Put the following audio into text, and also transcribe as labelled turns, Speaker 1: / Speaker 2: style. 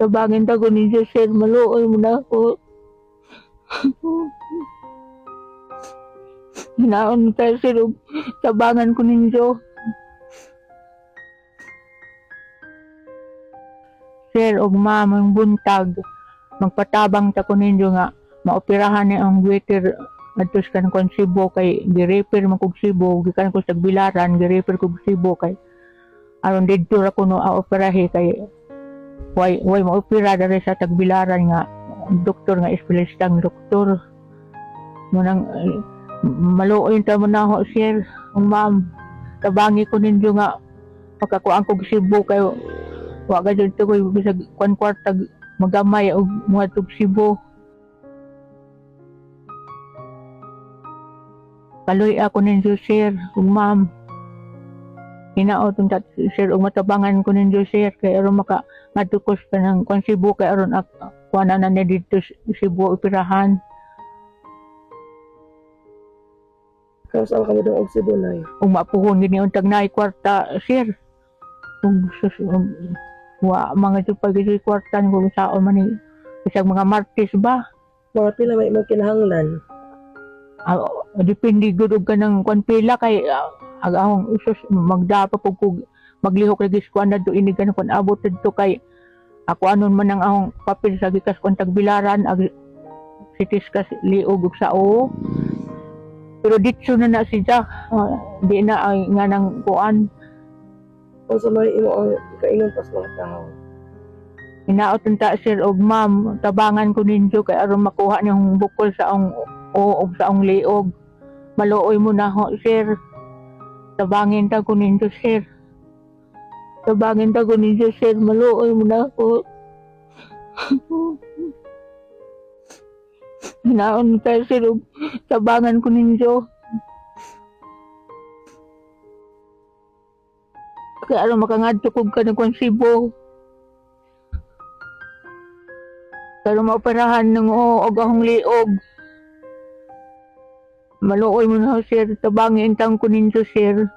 Speaker 1: tabangin ta ko ninyo sir, maluoy mo na ako. Hinaon tayo sir, tabangan ko ninyo. Sir, og ma'am, ang buntag, magpatabang ta ko ninyo nga, maoperahan ni ang waiter adtos kan kon Cebu kay gi-refer man kog Cebu, gikan ko sa Bilaran, gi-refer kog Cebu kay aron didto ra ko no operahe kay way maopera dere sa Tagbilaran nga doktor nga espesyalistang doktor. Munang maluoy ta mo na ho sir, ang ma'am, tabangi ko ninyo nga pagkakuan kog Cebu kay wa ga dito ko bisag kwarta magamay og mga tug Cebu. Kaloy ako ninyo sir, ug ma'am. Hinaot ta sir ug matabangan ko ninyo sir kay aron maka matukos ka ng kon Cebu kay aron kuan na dito Cebu operahan.
Speaker 2: Kausa ka mo og Cebu nay.
Speaker 1: Ug mapuhon gini untag naay kwarta sir. Ug wa mga tupag gid kwarta ng saon man ni bisag mga Martes ba.
Speaker 2: Mga pila may kinahanglan.
Speaker 1: Depende gud og kanang kwan pila kay agahong usos magdapa pug maglihok lagi kuan na do ini kan kun abot dito kay ako anon man ang ahong papel sa gikas kon Tagbilaran ag sitis kas liog ug sao. Pero ditso na siya di na ay nga nang kuan.
Speaker 2: Kung sa may imo ang kainon pas mga tao.
Speaker 1: Hinaot ta sir og ma'am, tabangan ko ninyo kay aron makuha niyong bukol sa ang o sa ang liog. Maluoy mo na ho sir. Tabangin ta ko ninyo sir. Tabangin ta ko ninyo sir, maluoy mo na ako. Hinaon tayo sir, tabangan ko ninyo. Kaya aron makangadto kog ka ng Cebu. Pero maoperahan ng og ahong liog. Maluoy mo na sir, tabangin tang ko ninyo sir.